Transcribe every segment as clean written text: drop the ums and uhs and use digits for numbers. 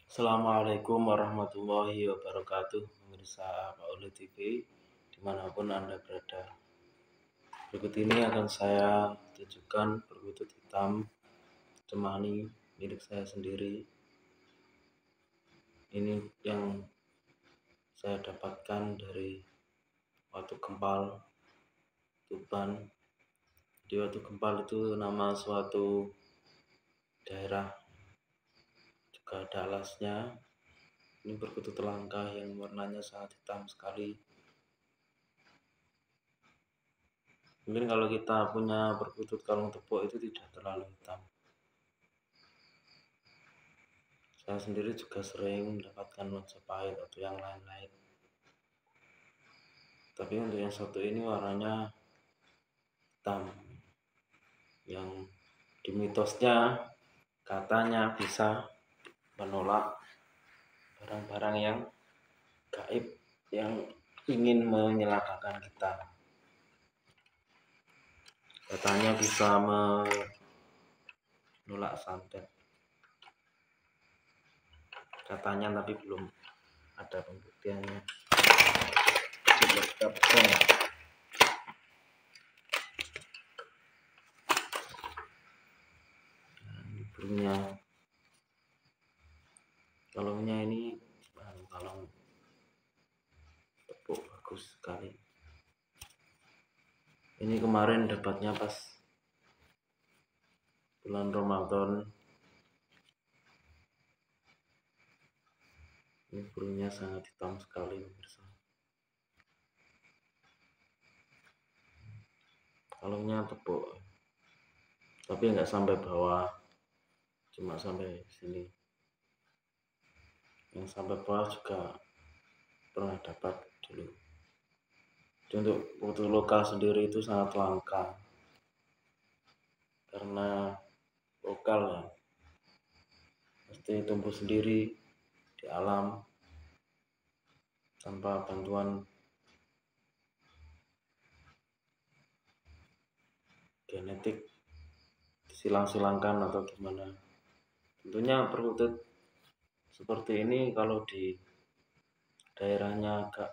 Assalamualaikum warahmatullahi wabarakatuh, pemirsa Pauli TV dimanapun Anda berada. Berikut ini akan saya tunjukkan perkutut hitam temani milik saya sendiri. Ini yang saya dapatkan dari Watu Gempal, Tuban. Di Watu Gempal itu nama suatu daerah, juga ada alasnya. Ini perkutut langka yang warnanya sangat hitam sekali. Mungkin kalau kita punya perkutut kalung tepuk itu tidak terlalu hitam. Saya sendiri juga sering mendapatkan Majapahit atau yang lain-lain. Tapi untuk yang satu ini warnanya hitam, yang di mitosnya katanya bisa menolak barang-barang yang gaib yang ingin menyelakakan kita. Katanya bisa menolak santet. Katanya, tapi belum ada pembuktiannya. Burungnya, kalungnya ini kalung tepuk bagus sekali. Ini kemarin dapatnya pas bulan Ramadan. Ini burungnya sangat hitam sekali, pemirsa. Kalungnya tepuk, tapi nggak sampai bawah, cuma sampai sini. Yang sampai bawah juga pernah dapat dulu. Untuk perkutut lokal sendiri itu sangat langka, karena lokal ya, pasti tumbuh sendiri di alam tanpa bantuan genetik, silang-silangkan atau gimana. Tentunya perkutut seperti ini kalau di daerahnya agak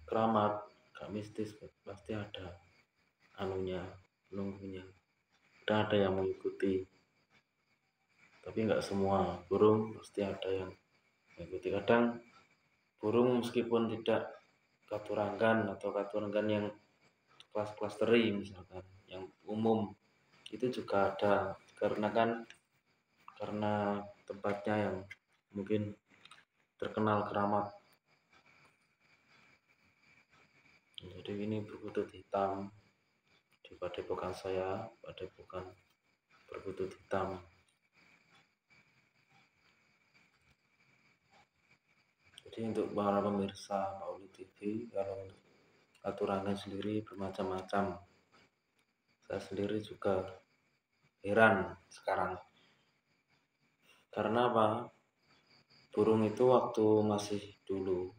keramat, agak mistis, pasti ada anunya, penunggunya. Dan ada yang mengikuti, tapi nggak semua burung pasti ada yang mengikuti. Kadang burung meskipun tidak katurangan atau katurangan yang kelas-kelas teri misalkan, yang umum itu juga ada, karena tempatnya yang mungkin terkenal keramat. Jadi ini perkutut hitam di padepokan saya, padepokan perkutut hitam. Jadi untuk para pemirsa Pauli TV, kalau untuk aturannya sendiri bermacam-macam. Saya sendiri juga heran sekarang. Karena apa? Burung itu waktu masih dulu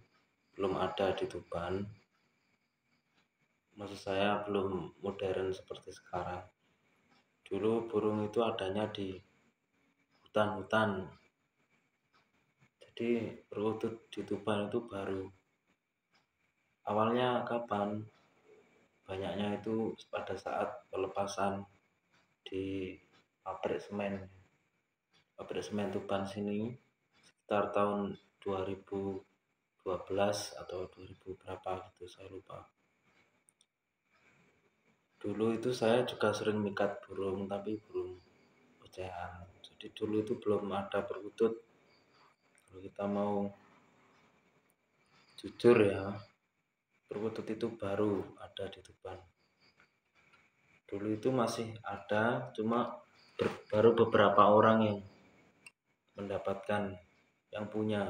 belum ada di Tuban, maksud saya belum modern seperti sekarang. Dulu burung itu adanya di hutan-hutan. Jadi perkutut di Tuban itu baru. Awalnya kapan? Banyaknya itu pada saat pelepasan di pabrik semen Tuban sini sekitar tahun 2012 atau 2000 berapa gitu, saya lupa. Dulu itu saya juga sering mikat burung, tapi burung ocehan. Jadi dulu itu belum ada perkutut. Kalau kita mau jujur ya, perkutut itu baru ada di Tuban. Dulu itu masih ada, cuma baru beberapa orang yang mendapatkan, yang punya.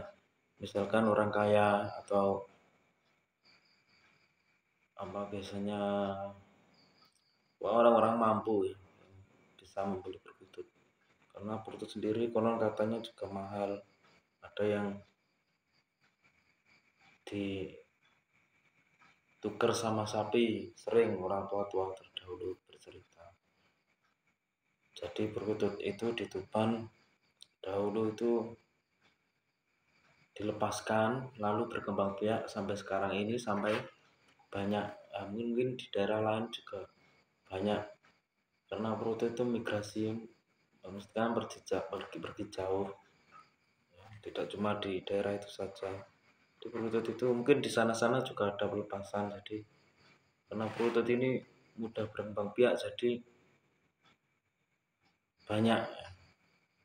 Misalkan orang kaya atau apa biasanya orang-orang mampu ya, bisa membeli perkutut. Karena perkutut sendiri konon katanya juga mahal. Ada yang ditukar sama sapi, sering orang tua-tua terdahulu bercerita. Jadi perkutut itu di Tuban dahulu itu dilepaskan lalu berkembang biak sampai sekarang ini, sampai banyak mungkin di daerah lain juga banyak, karena Pluto itu migrasi mestinya pergi jauh ya, tidak cuma di daerah itu saja. Di Pluto itu mungkin di sana-sana juga ada pelepasan, jadi karena Pluto ini mudah berkembang biak jadi banyak ya.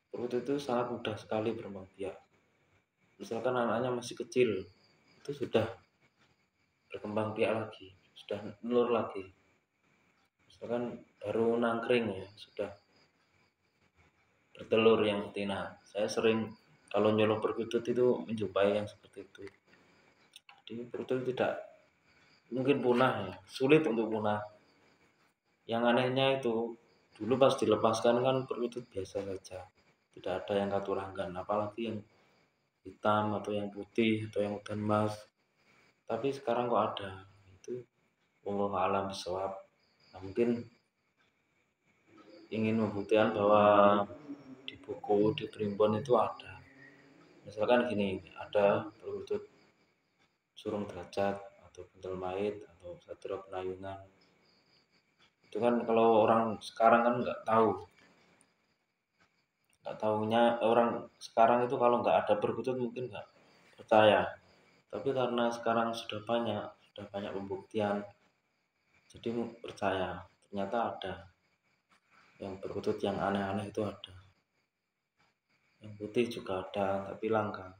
Pluto itu sangat mudah sekali berkembang biak. Misalkan anaknya masih kecil itu sudah berkembang biak lagi, sudah telur lagi. Misalkan baru nangkring ya sudah bertelur yang betina. Saya sering kalau nyolok perkutut itu menjumpai yang seperti itu. Jadi perkutut tidak mungkin punah ya, sulit untuk punah. Yang anehnya itu dulu pas dilepaskan kan perkutut biasa saja, tidak ada yang katuranggan, apalagi yang hitam atau yang putih atau yang udan emas. Tapi sekarang kok ada, itu wallahu alam bisawab. Nah, mungkin ingin membuktikan bahwa di buku di primbon itu ada, misalkan gini, ada perkutut surung derajat atau buntel mait atau satria penayungan. Itu kan kalau orang sekarang kan nggak tahunya orang sekarang itu kalau nggak ada perkutut mungkin nggak percaya. Tapi karena sekarang sudah banyak pembuktian, jadi percaya ternyata ada yang perkutut yang aneh-aneh itu ada. Yang putih juga ada tapi langka.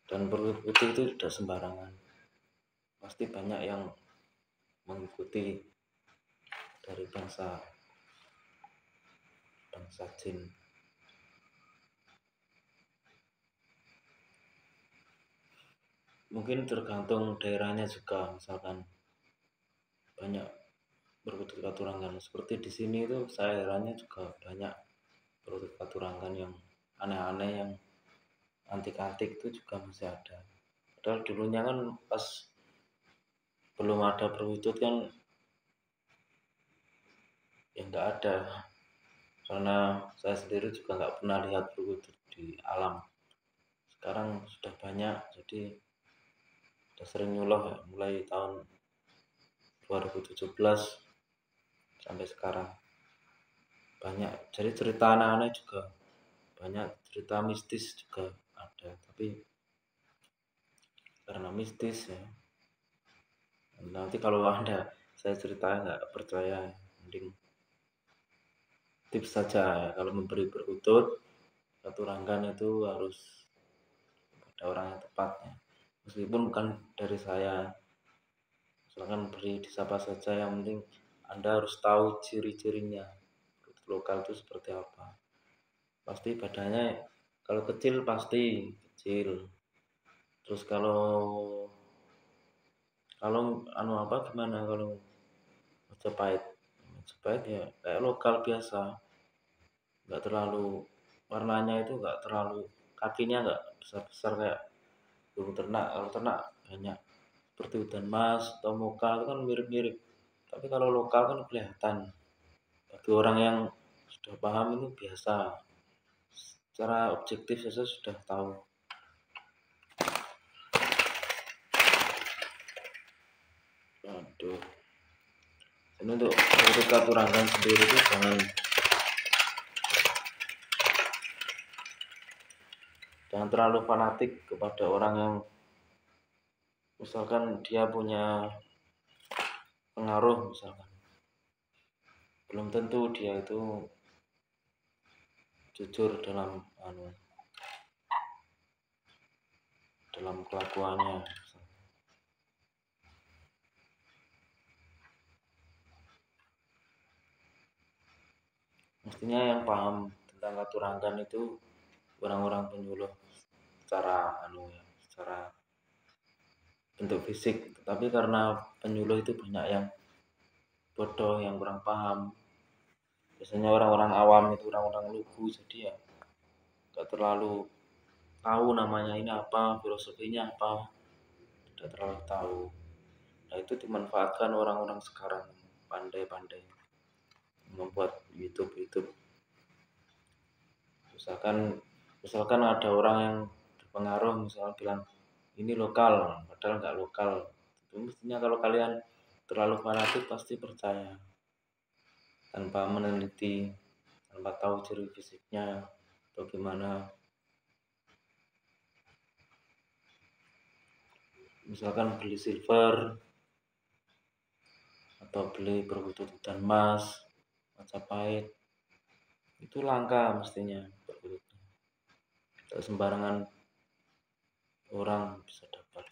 Dan perkutut putih itu tidak sembarangan. Pasti banyak yang mengikuti dari bangsa jin. Mungkin tergantung daerahnya juga, misalkan banyak perkutut katurangan seperti di sini itu saya herannya juga banyak perkutut katurangan yang aneh-aneh, yang antik-antik itu juga masih ada. Padahal dulunya kan pas belum ada perkutut kan ya nggak ada, karena saya sendiri juga nggak pernah lihat perkutut di alam. Sekarang sudah banyak, jadi sudah sering nyuloh ya, mulai tahun 2017 sampai sekarang banyak. Jadi cerita anak-anak juga banyak, cerita mistis juga ada, tapi karena mistis ya nanti kalau anda saya cerita nggak percaya, mending tips saja ya, kalau memberi perkutut katurangan itu harus pada orang yang tepat ya. Meskipun bukan dari saya, misalkan beri di siapa saja, yang penting anda harus tahu ciri-cirinya perkutut lokal itu seperti apa. Pasti badannya kalau kecil pasti kecil, terus kalau apa gimana, kalau Majapahit ya kayak lokal biasa, nggak terlalu warnanya itu nggak terlalu, kakinya nggak besar-besar kayak burung ternak. Kalau ternak banyak seperti udan mas atau moka itu kan mirip-mirip, tapi kalau lokal kan kelihatan. Bagi orang yang sudah paham itu biasa, secara objektif saja sudah tahu. Aduh, ini untuk katurangan sendiri itu jangan terlalu fanatik kepada orang yang misalkan dia punya pengaruh, misalkan belum tentu dia itu jujur dalam kelakuannya. Mestinya yang paham tentang katurangan itu orang-orang penyuluh secara secara bentuk fisik, tapi karena penyuluh itu banyak yang bodoh, yang kurang paham. Biasanya orang-orang awam itu orang-orang lugu, jadi ya gak terlalu tahu namanya ini apa, filosofinya apa, tidak terlalu tahu. Nah itu dimanfaatkan orang-orang sekarang pandai-pandai membuat YouTube misalkan ada orang yang berpengaruh misalnya bilang ini lokal padahal nggak lokal, itu mestinya kalau kalian terlalu fanatik pasti percaya tanpa meneliti, tanpa tahu ciri fisiknya atau gimana. Misalkan beli silver atau beli berbutut dan emas, Majapahit, itu langka mestinya berbututnya. Tidak sembarangan orang bisa dapat.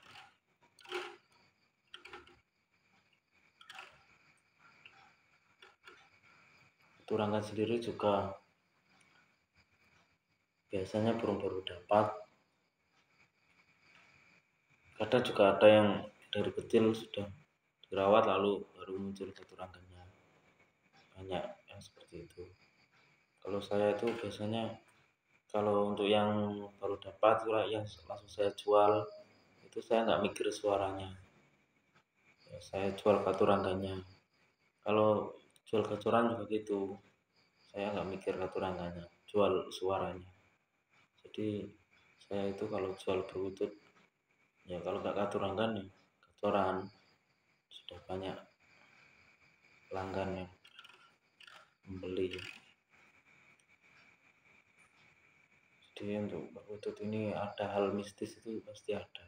Turangkan sendiri juga biasanya burung baru dapat. Kadang juga ada yang dari kecil sudah dirawat lalu baru muncul keturangannya. Banyak yang seperti itu. Kalau saya itu biasanya kalau untuk yang baru dapat yang langsung saya jual, itu saya nggak mikir suaranya, ya, saya jual katurangannya. Kalau jual kecoran juga gitu, saya nggak mikir katurangannya, jual suaranya. Jadi saya itu kalau jual berwujud, ya kalau nggak katurangan ya kecoran, sudah banyak pelanggan yang membeli. Jadi untuk berwujud ini ada hal mistis itu pasti ada.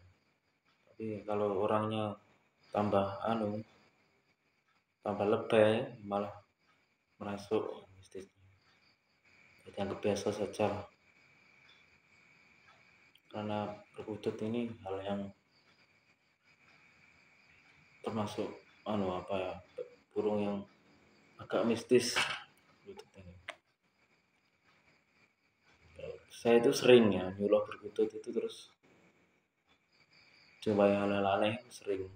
Tapi kalau orangnya tambah tambah lebay malah merasuk mistisnya. Yang biasa saja, karena berwujud ini hal yang termasuk burung yang agak mistis. Saya itu sering ya nyuloh berkutut itu terus coba yang hal-hal aneh sering.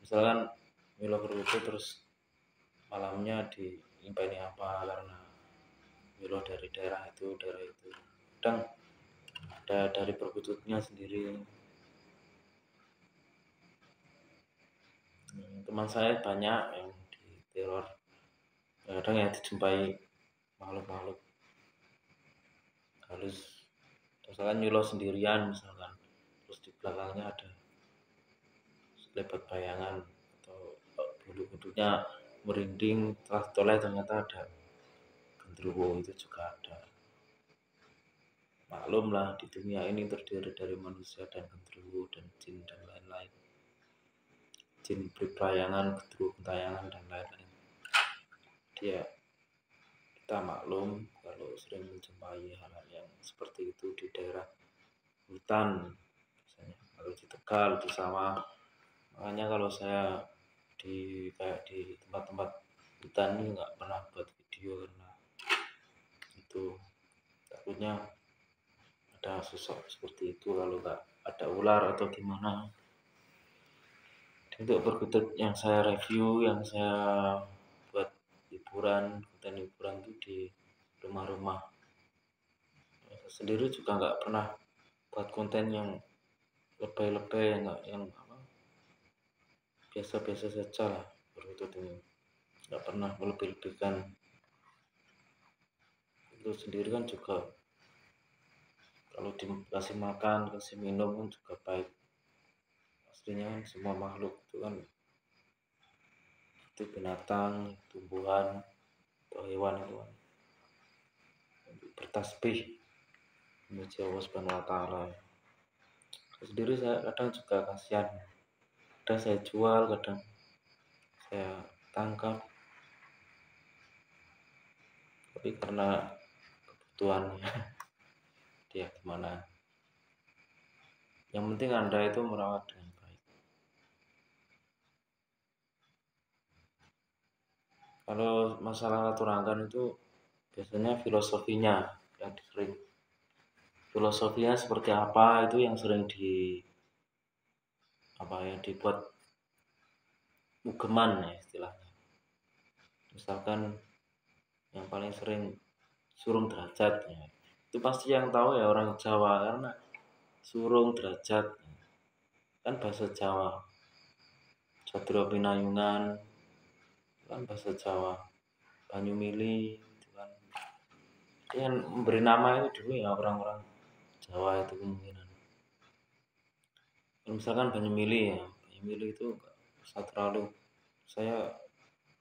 Misalkan nyuloh berkutut terus malamnya diimpeni apa karena nyuloh dari daerah itu. Kadang ada dari berkututnya sendiri. Teman saya banyak yang diteror, kadang ya dijumpai makhluk-makhluk halus. Misalkan nyuloh sendirian misalkan, terus di belakangnya ada selebat bayangan atau bulu kuduknya merinding, setelah toleh ternyata ada genderuwo, itu juga ada. Maklum lah di dunia ini terdiri dari manusia dan genderuwo dan jin dan lain-lain, jin berbayangan, genderuwo gentayangan dan lain-lain. Dia kita maklum kalau sering menjumpai hal-hal yang seperti itu di daerah hutan, misalnya kalau di Tegal, di sawah. Makanya kalau saya kayak di tempat-tempat hutan ini nggak pernah buat video karena itu takutnya ada sosok seperti itu kalau nggak ada ular atau gimana. Untuk berkutut yang saya review, yang saya buat konten hiburan itu di rumah-rumah. Saya sendiri juga nggak pernah buat konten yang lebay-lebay, yang biasa-biasa saja lah. Berkutut ini nggak pernah melebih-lebihkan. Itu sendiri kan juga kalau dikasih makan, kasih minum kan juga baik. Aslinya kan semua makhluk itu kan, itu binatang, tumbuhan atau hewan itu kan bertasbih memuji Allah Subhanahu wa taala. Sendiri saya kadang juga kasihan, kadang saya jual, kadang saya tangkap, tapi karena kebutuhannya dia gimana, yang penting Anda itu merawat dengan baik. Kalau masalah katurangan itu biasanya filosofinya yang sering, filosofinya seperti apa itu yang sering dibuat ugeman ya istilahnya. Misalkan yang paling sering surung derajat ya, itu pasti yang tahu ya orang Jawa, karena surung derajat kan bahasa Jawa. Jadro Pinayungan kan bahasa Jawa. Banyu Mili itu kan Yang memberi nama itu dulu ya orang-orang Jawa itu kemungkinan. Misalkan Banyumili ya, Banyumili itu nggak usah terlalu saya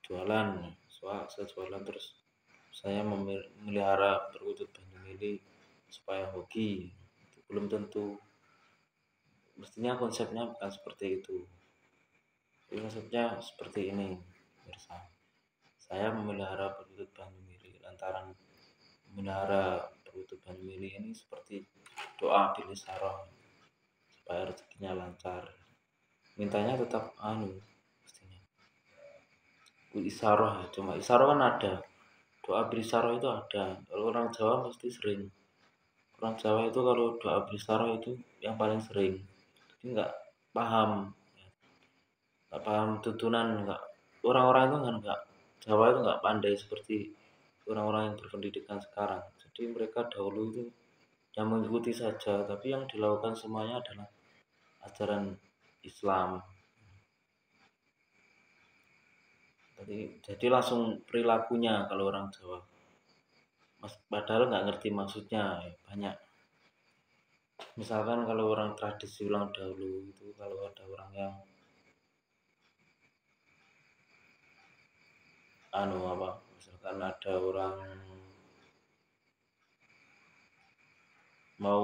jualan, saya jualan terus saya memelihara perkutut Banyumili supaya hoki, itu belum tentu. Mestinya konsepnya bukan seperti itu. Jadi konsepnya seperti ini, pemirsa. Saya memelihara perkutut Banyumili lantaran memelihara perkutut Banyumili ini seperti doa Bilisaro supaya rezekinya lancar. Mintanya tetap mestinya isaroh ya, cuma isaroh kan ada, doa Bilisaro itu ada. Kalau orang Jawa pasti sering. Orang Jawa itu kalau doa Bilisaro itu yang paling sering. Jadi nggak paham tuntunan, nggak, orang-orang itu kan nggak, Jawa itu nggak pandai seperti orang-orang yang berpendidikan sekarang. Jadi mereka dahulu itu yang mengikuti saja, tapi yang dilakukan semuanya adalah ajaran Islam. Jadi langsung perilakunya kalau orang Jawa. Padahal nggak ngerti maksudnya ya, banyak. Misalkan kalau orang tradisi ulang dahulu itu kalau ada orang yang misalkan ada orang mau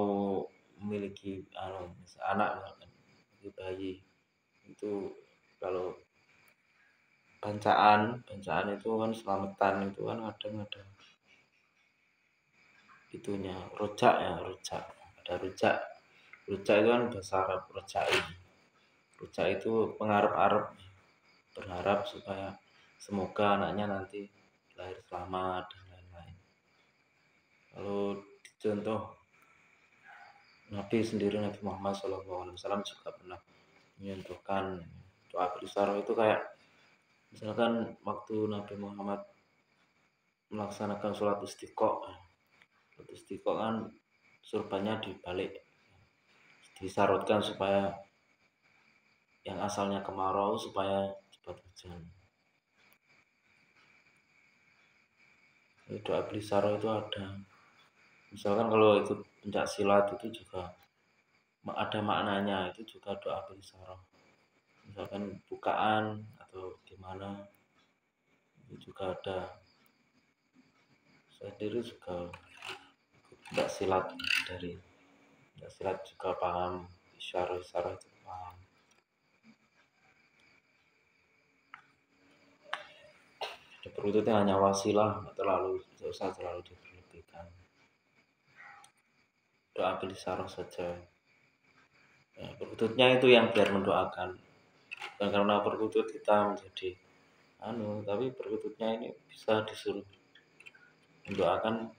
memiliki anak misalkan bayi itu, kalau bancaan itu kan selamatan itu kan kadang ada itunya rojak ya, ada rojak itu kan bahasa Arab, rojak itu pengarap-arap, berharap supaya semoga anaknya nanti lahir selamat dan lain-lain. Kalau contoh Nabi sendiri, Nabi Muhammad SAW juga pernah menyentuhkan doa Bilisaro itu kayak misalkan waktu Nabi Muhammad melaksanakan sholat istiqo kan surbannya dibalik, disarutkan supaya yang asalnya kemarau supaya cepat hujan. Doa Bilisaro itu ada. Misalkan kalau ikut pencak silat itu juga ada maknanya, itu juga doa Bilisaro. Misalkan bukaan atau gimana itu juga ada. Saya sendiri juga pencak silat, dari pencak silat juga paham isyarat itu paham. Perkututnya hanya wasilah, nggak usah terlalu diberlebihkan. Doa Bilisaro saja. Ya, perkututnya itu yang biar mendoakan. Bukan karena perkutut kita menjadi tapi perkututnya ini bisa disuruh mendoakan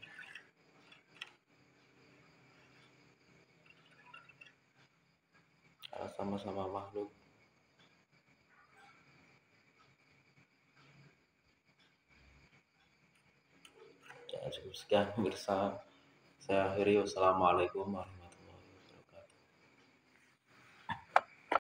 sama-sama makhluk. Ya, cukup sekian pemirsa. Saya akhiri. Wassalamualaikum warahmatullahi wabarakatuh.